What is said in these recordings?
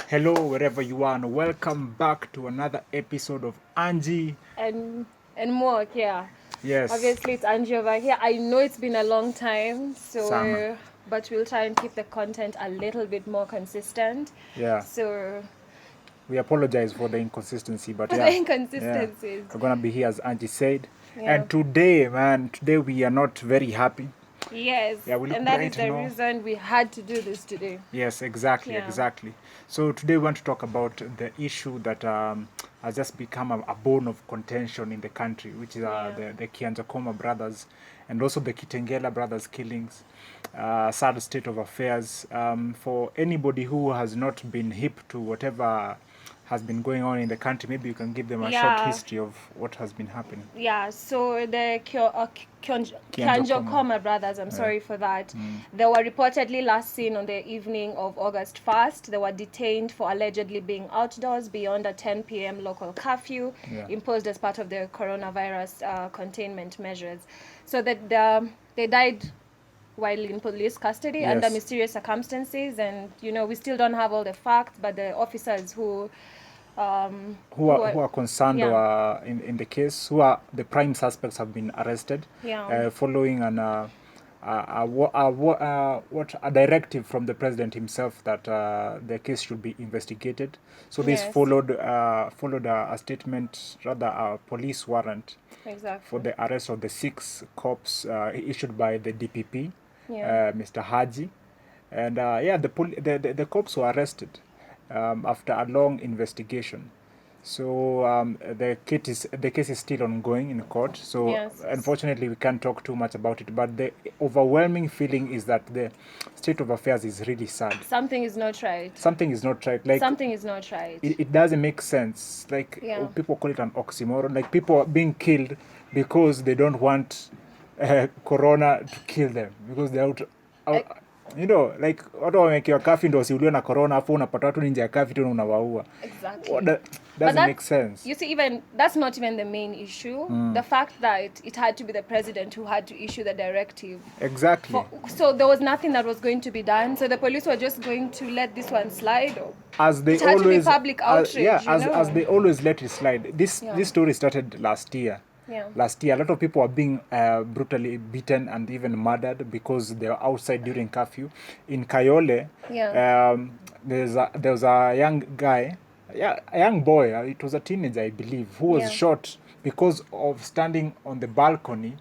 Hello, wherever you are, and welcome back to another episode of Angie and Muok, yeah. Yes. Obviously, it's Angie over here. I know it's been a long time, Sana. but we'll try and keep the content a little bit more consistent. Yeah. So We apologize for the inconsistency, but for yeah. the inconsistencies. We're gonna be here as Angie said. Yeah. And today, today we are not very happy. Yes, Yeah, we look and that is bright, the no? reason we had to do this today. Yes, exactly, Yeah. exactly. So today we want to talk about the issue that has just become a bone of contention in the country, which is the Kianjokoma brothers and also the Kitengela brothers killings. Sad state of affairs. For anybody who has not been hip to whatever has been going on in the country, maybe you can give them a short history of what has been happening. Yeah, so the Kianjokoma brothers, I'm sorry for that. They were reportedly last seen on the evening of August 1st. They were detained for allegedly being outdoors beyond a 10 p.m. local curfew imposed as part of the coronavirus containment measures. So that they died while in police custody under mysterious circumstances, and we still don't have all the facts, but the officers who are concerned in the case, who are the prime suspects, have been arrested following a directive from the president himself that the case should be investigated. So this followed a statement, rather a police warrant for the arrest of the 6 cops issued by the DPP, Mr. Haji, and the cops were arrested after a long investigation. So the case is still ongoing in court. So unfortunately, we can't talk too much about it. But the overwhelming feeling is that the state of affairs is really sad. Something is not right. Something is not right. Like, something is not right. It doesn't make sense. Like people call it an oxymoron. Like people are being killed because they don't want corona to kill them, because they're out like watu wamekiwa kafi ndo wasiuliwe na corona, afu unapata watu nje ya kafi tena unawaua. Exactly. Doesn't make sense. You see, even that's not even the main issue. The fact that it had to be the president who had to issue the directive. Exactly. So there was nothing that was going to be done. So the police were just going to let this one slide. As they it had always, to be public outrage. As they always let it slide. This story started last year. Last year, a lot of people were being brutally beaten and even murdered because they were outside during curfew. In Kayole, there was a young guy, a young boy, it was a teenager, I believe, who was shot because of standing on the balcony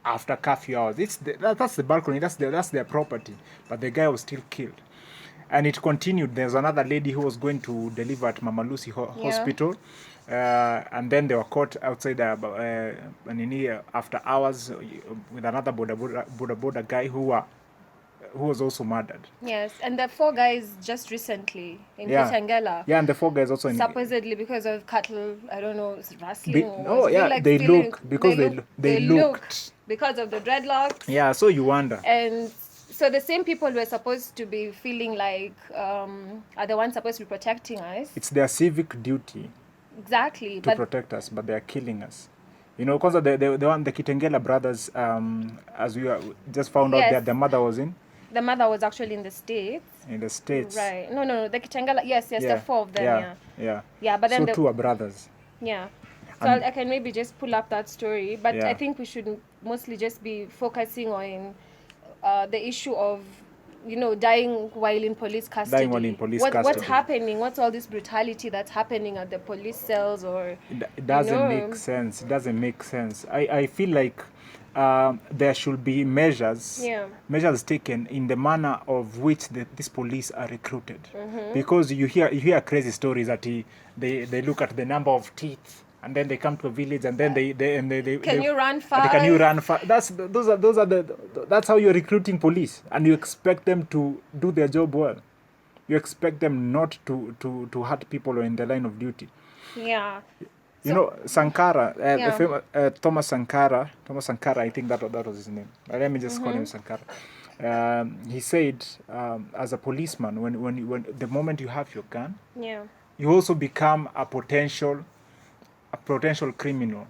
after curfew hours. That's the balcony, that's their property, but the guy was still killed. And it continued. There's another lady who was going to deliver at Mama Lucy Hospital. And then they were caught outside after hours with another border guy who was also murdered. Yes, and the 4 guys just recently in Kitengela. Yeah, and the 4 guys also supposedly because of cattle, I don't know, rustling. They looked because of the dreadlocks. Yeah, so you wonder. And so the same people who are supposed to be feeling like are the ones supposed to be protecting us. It's their civic duty. Exactly. To protect us, but they are killing us. Because the Kitengela brothers, as we just found out that the mother was in. The mother was actually in the States. In the States. Right. No. The Kitengela, yes, the 4 of them, Yeah, but then so 2 are brothers. Yeah. So I can maybe just pull up that story. But I think we should mostly just be focusing on the issue of dying while in police custody. What's happening? What's all this brutality that's happening at the police cells? Or it doesn't make sense. It doesn't make sense. I feel like there should be measures taken in the manner of which these police are recruited. Because you hear crazy stories that they look at the number of teeth. And then they come to a village, and then they can you run fast? Can you run fast? That's how you're recruiting police, and you expect them to do their job well. You expect them not to hurt people or in the line of duty. Yeah. Sankara, Thomas Sankara, I think that was his name. Let me just call him Sankara. He said, as a policeman, when the moment you have your gun, you also become a potential criminal.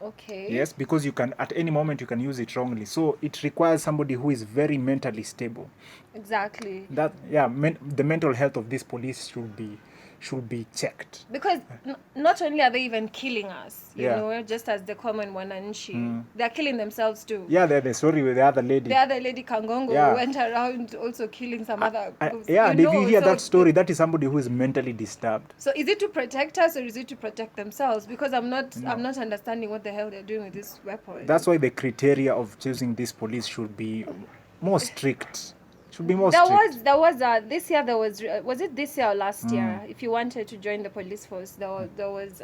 Okay. Yes, because you can, at any moment you can use it wrongly. So it requires somebody who is very mentally stable. Exactly. That the mental health of these police should be checked. Because not only are they even killing us, you know, just as the common wananchi, they're killing themselves too. Yeah, the story with the other lady. The other lady, Kangongo, went around also killing some other groups. And if you hear that story, that is somebody who is mentally disturbed. So is it to protect us or is it to protect themselves? Because I'm not understanding what the hell they're doing with this weapon. That's why the criteria of choosing this police should be more strict. Should be more strict. There was this year was it this year or last year? If you wanted to join the police force, there was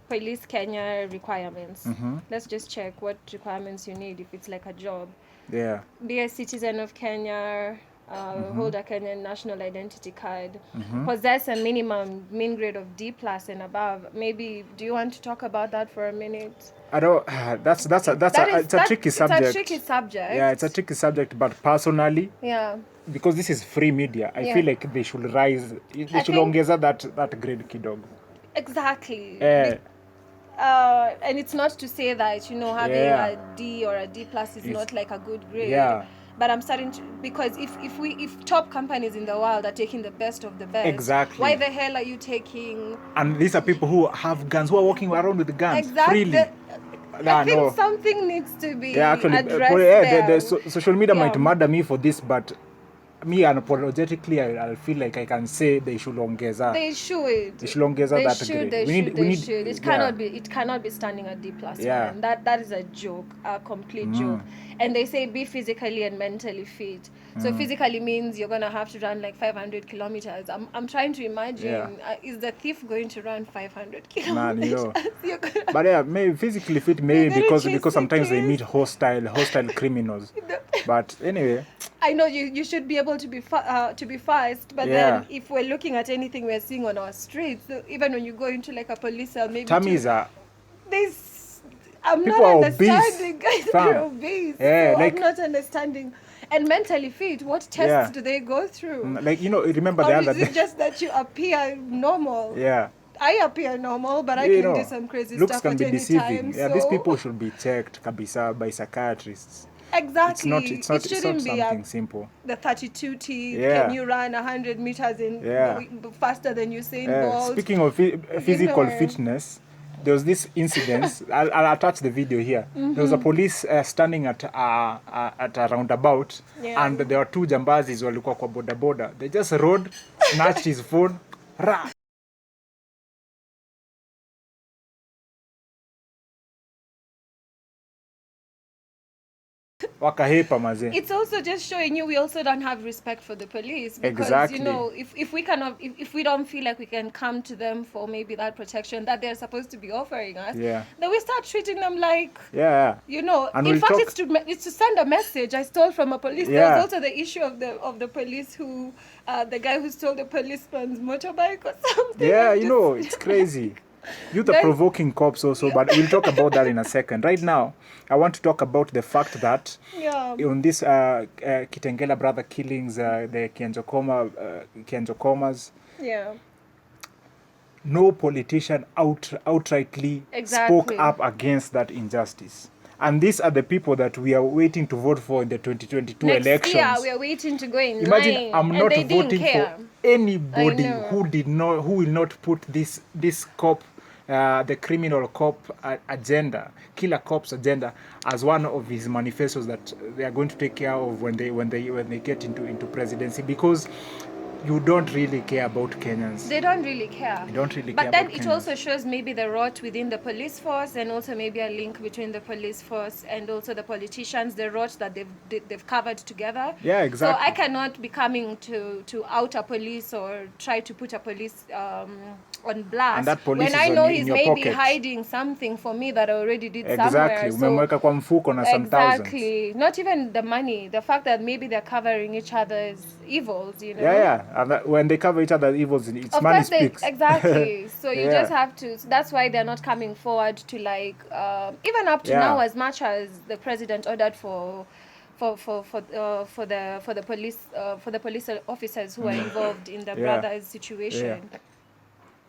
Police Kenya requirements. Let's just check what requirements you need if it's like a job. Yeah. Be a citizen of Kenya, hold a Kenyan national identity card, possess a minimum mean grade of D+ and above. Maybe do you want to talk about that for a minute? I don't. It's a tricky subject. It's a tricky subject. Yeah, it's a tricky subject. But personally, because this is free media, I feel like they should rise. They should ongeza that grade kidogo. Exactly. And it's not to say that, you know, having a D or a D+ is not like a good grade. Yeah. But I'm starting to, because if top companies in the world are taking the best of the best, exactly, why the hell are you taking? And these are people who have guns, who are walking around with guns freely. I think something needs to be addressed there. Social media might murder me for this, but me unapologetically, I feel like I can say they should ongeza. They should ongeza that grade. They should. It cannot be standing at D+. Yeah. Man. That is a joke, a complete joke. And they say be physically and mentally fit. So physically means you're gonna have to run like 500 kilometers. I'm trying to imagine, is the thief going to run 500 kilometers? Man, you know. But maybe physically fit, maybe because sometimes they meet hostile criminals. But anyway, I know you should be able to be fast, but then if we're looking at anything we're seeing on our streets, so even when you go into like a police cell, maybe I'm not understanding, guys. They're obese. Yeah, so I'm not understanding. And mentally fit, what tests do they go through? Like, you know, remember or the other day. Is it just that you appear normal? Yeah. I appear normal, but I can do some crazy looks stuff can be any deceiving. time. Yeah, these people should be checked, kabisa, by psychiatrists. Exactly. It's not something simple. The 32T, can you run 100 meters faster than Usain Bolt? Speaking of physical fitness, there was this incident. I'll attach the video here. There was a police standing at a roundabout, and there were two jambazis walikuwa kwa boda. They just rode, snatched his phone, wakahepa maze. It's also just showing you we also don't have respect for the police, because you know, if we don't feel like we can come to them for maybe that protection that they're supposed to be offering us, then we start treating them like you know, and in fact it's to send a message. I stole from a police. There was also the issue of the police who the guy who stole the policeman's motorbike or something. You know, it's crazy. Youth are provoking cops also, but we'll talk about that in a second. Right now, I want to talk about the fact that on this Kitengela brother killings, the Kianjokomas, no politician outrightly spoke up against that injustice. And these are the people that we are waiting to vote for in the 2022 elections. Yeah, we are waiting to go in line. Imagine I'm not voting for anybody who will not put this cop, the criminal cop agenda, killer cops agenda, as one of his manifestos that they are going to take care of when they get into presidency, because you don't really care about Kenyans. They don't really care. But then it also shows maybe the rot within the police force, and also maybe a link between the police force and also the politicians, the rot that they've covered together. Yeah, exactly. So I cannot be coming to out a police or try to put a police on blast and that police when I know he's maybe pocket. Hiding something for me that I already did somewhere. Umemweka kwa mfuko na some thousands. Exactly. Not even the money. The fact that maybe they're covering each other's evils, you know. Yeah. And when they cover each other's evils, it's money speaks. Exactly. So you just have to. So that's why they're not coming forward to like even up to now, as much as the president ordered for the police officers who are involved in the brothers' situation.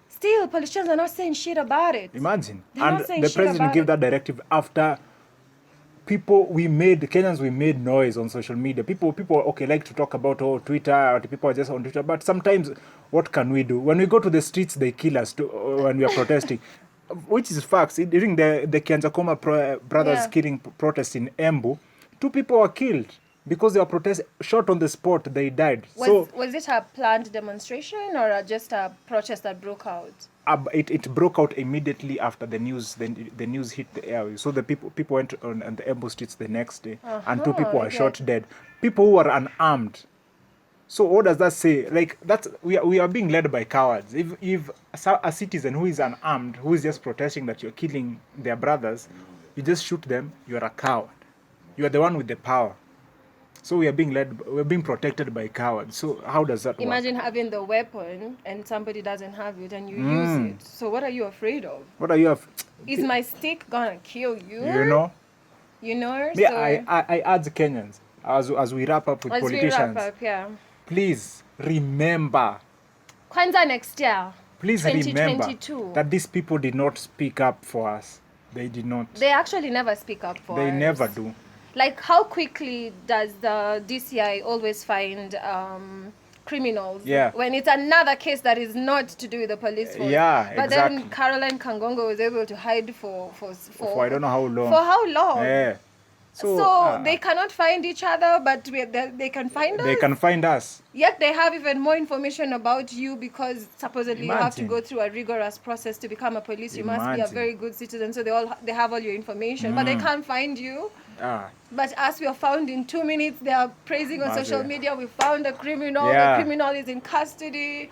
Still, politicians are not saying shit about it. Imagine. And the president gave that directive after we made noise on social media. People okay like to talk about Twitter, or people are just on Twitter, but sometimes what can we do? When we go to the streets, they kill us when we are protesting, which is facts. During the Kianjokoma brothers killing protest in Embu, 2 people were killed because they were shot on the spot. They died. Was it a planned demonstration or just a protest that broke out? It broke out immediately after the news. The news hit the air. So the people went on the Embu streets the next day, and 2 people were shot dead. People who were unarmed. So what does that say? Like we are being led by cowards. If a citizen who is unarmed, who is just protesting that you're killing their brothers, you just shoot them, you are a coward. You are the one with the power. So we're being protected by cowards. So how does that work? Imagine having the weapon and somebody doesn't have it and you use it. So what are you afraid of? What are you Is my stick gonna kill you? You know? Yeah, so I urge Kenyans, as we wrap up with politicians, please remember. Kwanza next year. Please remember that these people did not speak up for us. They did not. They actually never speak up for us. They never do. Like, how quickly does the DCI always find criminals? Yeah. When it's another case that is not to do with the police force. Yeah, but exactly. Then Caroline Kangongo was able to hide for I don't know how long. For how long? Yeah. So they cannot find each other, but they can find us? They can find us. Yet they have even more information about you because supposedly you have to go through a rigorous process to become a police. You must be a very good citizen, so they have all your information. But they can't find you. But as we are found in 2 minutes, they are praising on social media, we found a criminal, the criminal is in custody.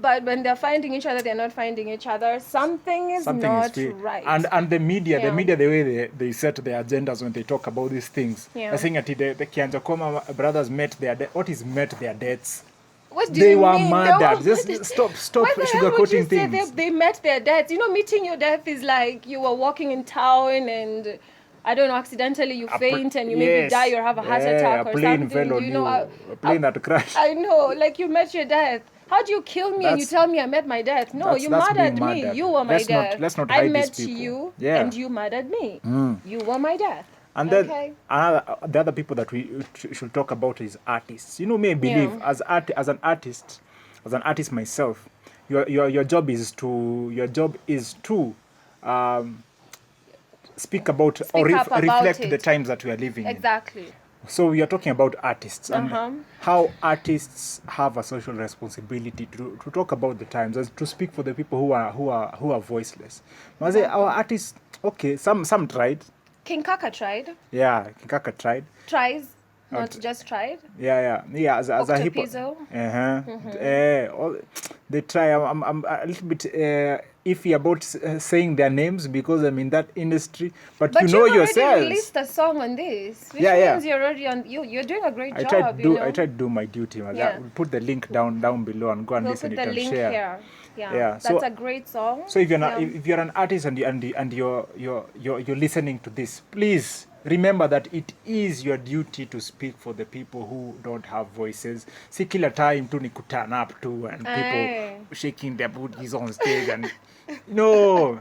But when they're finding each other, they're not finding each other. Something is not right. And the media, the way they set their agendas when they talk about these things. I think that the Kianjokoma brothers met their deaths. What is met their deaths? What do they you were mean? murdered. Just stop sugarcoating things. They met their deaths. You know, meeting your death is like you were walking in town and I don't know, accidentally you faint and you maybe die or have a heart attack or something. A plane that crashed. I know, like you met your death. How do you kill me and you tell me I met my death? No, you murdered me. You were my death. Let's not hide I met these people. you and you murdered me. You were my death. And then the other people that we should talk about is artists. You know, me, I believe as an artist myself, your job is to speak about reflect the times that we are living in. Exactly. So we are talking about artists and how artists have a social responsibility to talk about the times and to speak for the people who are voiceless. Our artists, okay, some tried. King Kaka tried. Yeah, King Kaka tried. Tries. Not just tried. Yeah. As a hip hop. They try. I'm a little bit iffy about saying their names because I'm in that industry. But you know yourselves. But you already released a song on this, which means you're already on. You're doing a great job. I tried to do my duty. We'll put the link down below and go and listen to it and share. We'll put the link here. Yeah, that's a great song. So if you're an artist and you're listening to this, please remember that it is your duty to speak for the people who don't have voices. See, kila time tu ni turn up to and people shaking their booties on stage and no,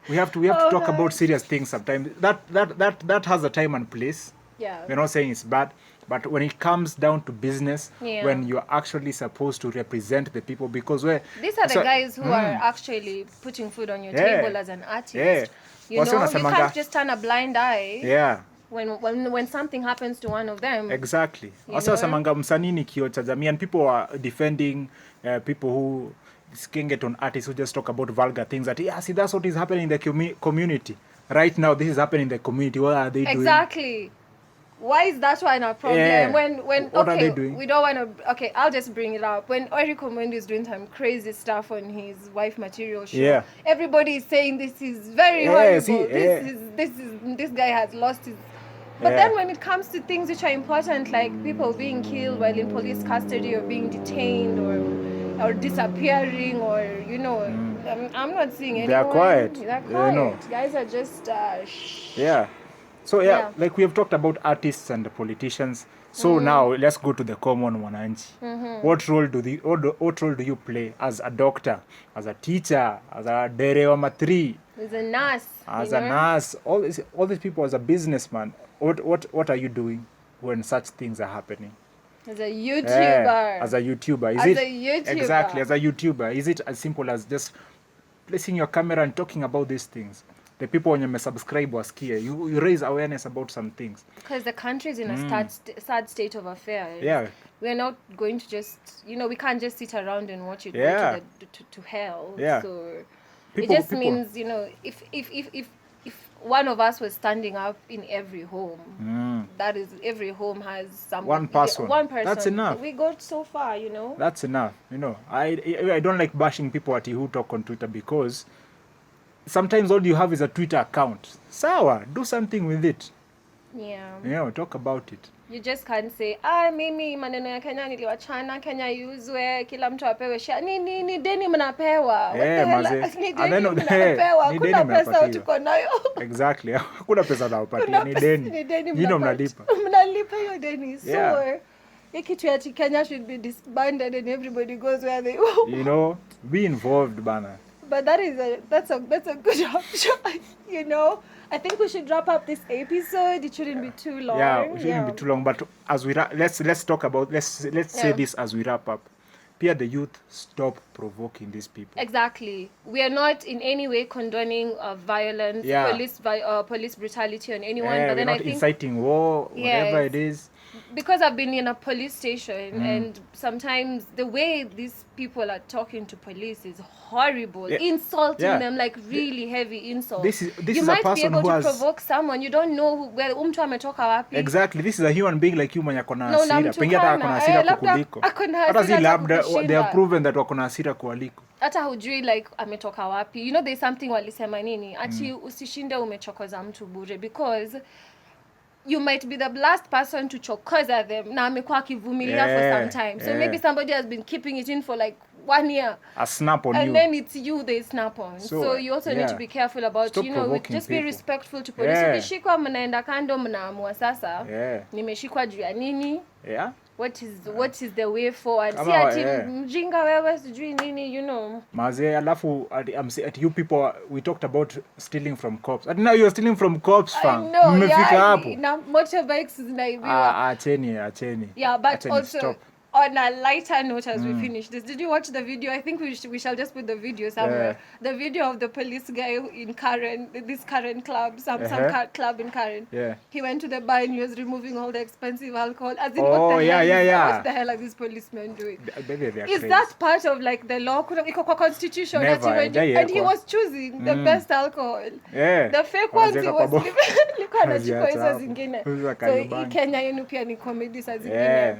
we have to talk about serious things sometimes. That has a time and place. Yeah, we're not saying it's bad. But when it comes down to business, when you're actually supposed to represent the people, because these are the guys who are actually putting food on your table as an artist. You know, you can't just turn a blind eye. Yeah. When something happens to one of them. Exactly. Also, samanga msanini kio cha jamii, and people are defending people who can get on artists who just talk about vulgar things. That see, that's what is happening in the community right now. This is happening in the community. What are they doing? Exactly. Why is that one a problem? What are they doing? We don't want to. Okay, I'll just bring it up. When Eric Omondi is doing some crazy stuff on his wife material show, everybody is saying this is very horrible. This guy has lost his. But then when it comes to things which are important, like people being killed while in police custody or being detained or disappearing, or I'm not seeing anyone. They're quiet. Guys are just. So like we have talked about artists and the politicians. So now let's go to the common mwananchi. What role do you play as a doctor, as a teacher, as a derewa matri, as a nurse, as a nurse? All these people, as a businessman. what are you doing when such things are happening? As a YouTuber. As a YouTuber. As a YouTuber. Exactly, as a YouTuber. Is it as simple as just placing your camera and talking about these things? The people when you subscribe wasikie, you raise awareness about some things. Because the country is in a sad state of affairs. Yeah. We're not going to just, we can't just sit around and watch it go to hell. Yeah. So it just means, if one of us was standing up in every home, that is, every home has one person. That's enough. We got so far, That's enough. I don't like bashing people who talk on Twitter, because sometimes all you have is a Twitter account. Sawa, do something with it. Yeah. Talk about it. You just can't say, mimi maneno ya Kenya niliwachana, Kenya iuzwe, kila mtu apewe share. Ni deni mnapewa. Ni deni mnapewa. Kuna pesa tuko nayo. Exactly. Kuna pesa nawapatia, ni deni. Ni deni mnalipa. Mnalipa hiyo deni. So, kitu ya Kenya should be disbanded and everybody goes where they want. Be involved, bana. But that's a good option, I think we should wrap up this episode. It shouldn't be too long. Yeah, it shouldn't be too long. But as we let's talk about let's say this as we wrap up. Pia the youth, stop provoking these people. Exactly. We are not in any way condoning violence, police brutality on anyone. But then I think inciting war, whatever it is. Because I've been in a police station, and sometimes the way these people are talking to police is horrible, insulting them like really heavy insults. This you is might a person be able who to has... provoke someone. You don't know where mtu ametoka wapi. Exactly. This is a human being like you mwenye akona hasira. Pengine hata akona hasira kukuliko. Hata si labda they have proven that wakona hasira kualiko. Hata hujui like ametoka wapi. There's something walisema nini. Ati usishinde umechokoza mtu bure, because you might be the last person to chokoza them na amekuwa akivumilia for some time. So maybe somebody has been keeping it in for like 1 year. A snap on you. And then it's you they snap on. So you also need to be careful about, stop just be respectful to police. Ukishikwa mnaenda kando mnaamua sasa. Nimeshikwa juu ya nini? What is the way forward? Si ati mjinga wewe sijui nini, Maze, alafu at you people, we talked about stealing from cops. And now you're stealing from cops, fam. Mmefika hapo. Na motorbikes zinaibiwa. Acheni. Yeah, but also stop. On a lighter note, as we finish this, did you watch the video? I think we shall just put the video somewhere. The video of the police guy in Karen, this Karen club, some club in Karen. He went to the bar and he was removing all the expensive alcohol. As in, what the hell are these policemen doing? Is that part of like the law? Iko constitution. Never, and he was choosing the best alcohol. The fake ones he was likuwa anachukua hizo zingine. So Kenya yenu pia ni comedy saa zingine.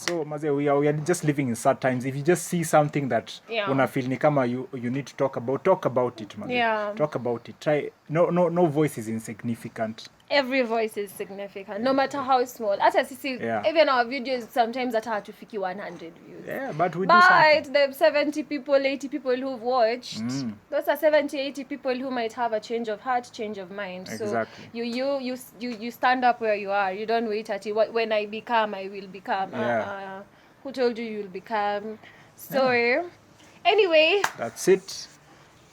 So, Maze, we are just living in sad times. If you just see something that una feel ni kama you need to talk about it, Maze. Talk about it. Try. No voice is insignificant. Every voice is significant, no matter how small. Hata sisi, even our videos sometimes hata hatufiki 100 views. Yeah, but we do something. But the 70 people, 80 people who've watched, those are 70, 80 people who might have a change of heart, change of mind. Exactly. So you stand up where you are. You don't wait at it. When I become, I will become. Who told you you'll become? So anyway, that's it.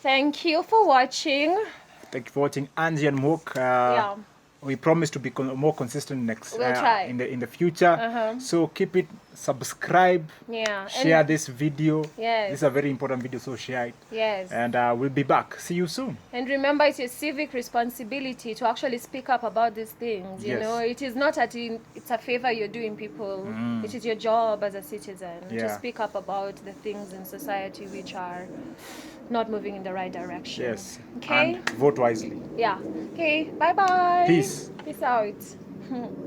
Thank you for watching. Thank you for watching Angie and Muok. We promise to be more consistent we'll try in the future. So keep it, subscribe, share this video. This is a very important video, so share it. And we'll be back. See you soon. And remember, it's your civic responsibility to actually speak up about these things. You know, it is not it's a favor you're doing people. It is your job as a citizen to speak up about the things in society which are not moving in the right direction. Yes. Okay. And vote wisely. Yeah. Okay. Bye-bye. Peace. Peace out.